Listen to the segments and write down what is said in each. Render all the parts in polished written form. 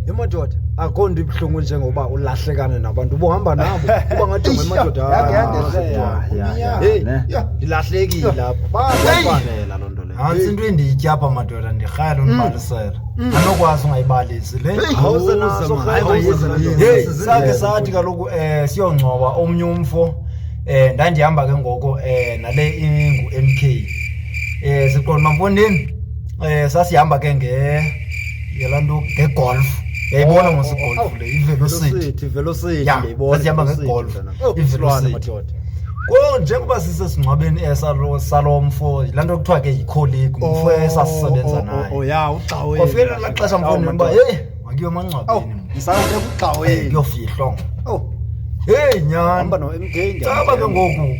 Emadoda akho nto ibhlungu njengoba ulahlekane nabantu ubuhamba nabo kuba ngajonga emadoda ndilahlekile lapha bafanela loo nto leyo hansi into endiyityapha madoda ndirhaya lo ndibalisela anokwazi ungayibalisi le sakhe sathi kaloku siyongcoba omnye umfo ndandihamba ke ngoko nale ingu-MK siqonda Mamfondini sasihamba ke ngelanto ngegolf yayibona ngosigolf le ivelocity yayibona sihamba ngegolf ivelocity ko njengoba sisesingcwabeni salomfo ilanto kuthiwa ke yicolleague umfo esasisebenza naye ugxaweni kwafika laxesha Mfondini uba makiyo emangcwabeni ngisawuke kugxaweni kuyofihlwa nyani hamba no-MK caba ke ngoku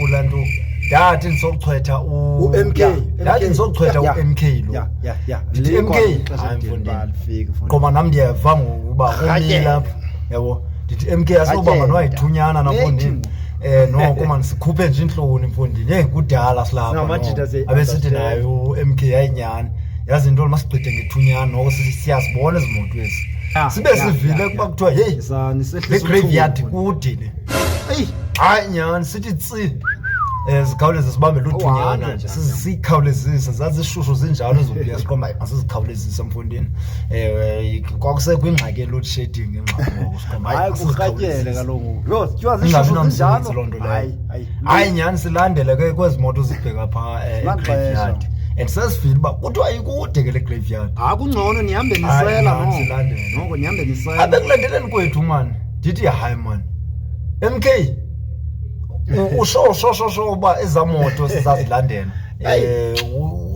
ulanto ndathi ndisokuchwetha u-MK ndathi ndisokuchwetha u-MK lo ndithi MK hayi Mfondini ngoba nam ndiyeva ngokuba kumila yabo ndithi MK asoba manwayithunyana naMfondini noko mani sikhuphe nje intloni Mfondini kudala silapha abesithi nayo u-MK yayinyani yazi into masigqithe ngethunyana noko siyazibona ezimoto ezi sibe sivile kuba kuthiwa le graveyard kude le hayi nyani sithi tsi sikhawuleze sibambe luthunyana nje sikhawulezise zazishushu zinjalo ezobuya siqomba asizikhawulezise Mfondini kwakusekho ingxaki ye-load shedding ngengxaki siqomba hayi kurhatyele kaloku yo kuthiwa zishushu zinjalo hayi nyani silandele ke kwezi moto zibheka phaa egraveyard and sesifile uba kuthiwa ikude ke le graveyard kungcono nihambe nisela noko nihambe nisela abekulandeleni kwethu mani ndithi hayi mani MK usho uba ezaa moto sizazilandela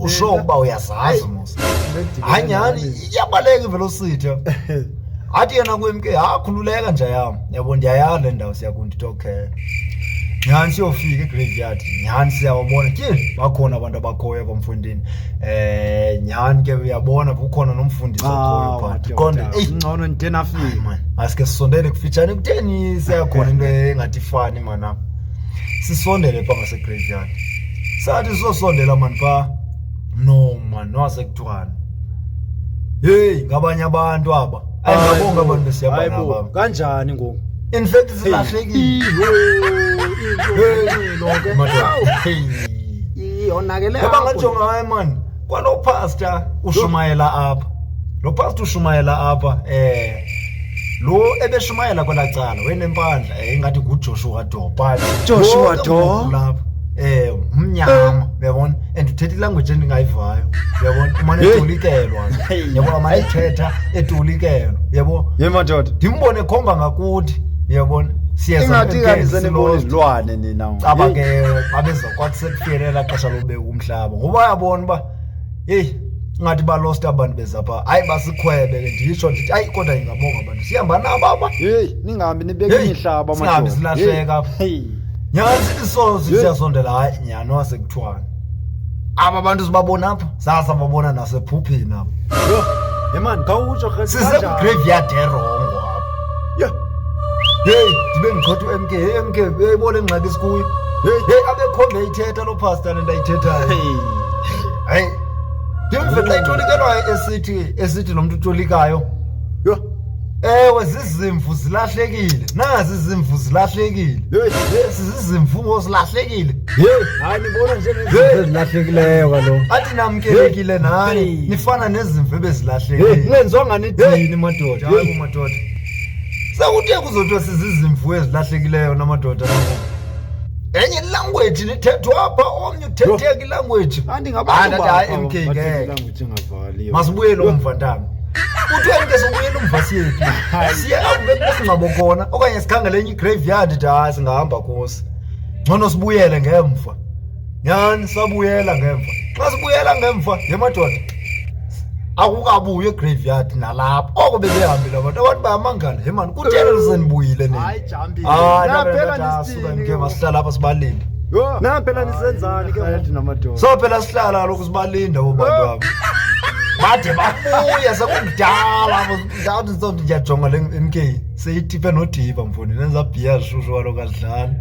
usho uba uyazazi mos hayi nyani iyabaleka ivelocity athi yena ku-MK khululeka nje yabo ndiyayala le ndawo siyakundi okay nyani siyofika egraveyard nyani siyawabona ke bakhona abantu abakhoyo Mfondini nyani ke uyabona kukhona nomfundisi okhoyo phaa qonde ngcono nithe nafika man asike sisondele kufitshane kutheni siyakhona into engathi ifani mana sisondele phaa ngasegraveyard sathi sizosondela mani phaa no man wasekuthiwana ngabanye abantu aba ayingabonga abantu besiyabana aba kanjani ngoku in fact silahlekile yonakele yaba ngajonga hayi man kwalo pastor ushumayela apha lo ebeshumayela kwela cala wenempandla engathi nguJoshua Dopa lapha umnyama uyabona and uthetha ilanguage endingayivayo uyabona umane etolikelo yabo amane ethetha etolikelo yabo madoda ndimbone khomba ngakuthi uyabona ingathi kanizilwane nina aba ke babeza kwakusekufikelela xesha lobeka umhlaba ngoba uyabona uba ngathi ba lost abantu bezapha hayi basikhwebe ke ndisho ndithi hayi kodwa ingabonga abantu sihamba nabo aba ningahambi nibeke imihlaba singahambi silahleka apha nyani siyasondela hayi nyani wasekuthiwana aba bantu sibabona apha sasababona nasephuphini apha man khawutsho sisegraveyard erongo apha ndibe ndichotha u-MK MK uyayibona ingxaki esikuyo abekhombe ithetha lo pastor nendayithethayo hayi ndimve xa itolikelwayo esithi lo mntu utolikayo ewe zizimvu zilahlekile nazi izimvu zilahlekile sizizimvu zilahlekile hayi nibona njengezimvu ezilahlekileyo kaloku athi namkelekile nani nifana nezimvu ebezilahlekile ngenziwanga nidini madoda hayi kumadoda sekuthe kuzothiwa sizizimvu ezilahlekileyo namadoda enye language nithethwa apha omnye uthetheka ilanguage hayi MK ngeke masibuyele umva ntana uthi wena sobuyela umva siyephi siye abekungabo khona okanye sikhangele enye igraveyard hayi singahamba kusi ngcono sibuyele ngemva nyani sabuyela ngemva xa sibuyela ngemva yemadoda akukabuye egraveyard nalapho oko bebehambile abantu bayamangala man kutheni senibuyile nini hayi jambi naphela nisike masihlala apha sibalinde naphela nisenzani ke manje namadoda so phela sihlala lokhu sibalinda obantu abo bade babuya sekudala ndathi ndiyajonga le MK seyithipe nodiva Mfondini nenza bhiya zishushu kaloku azidlali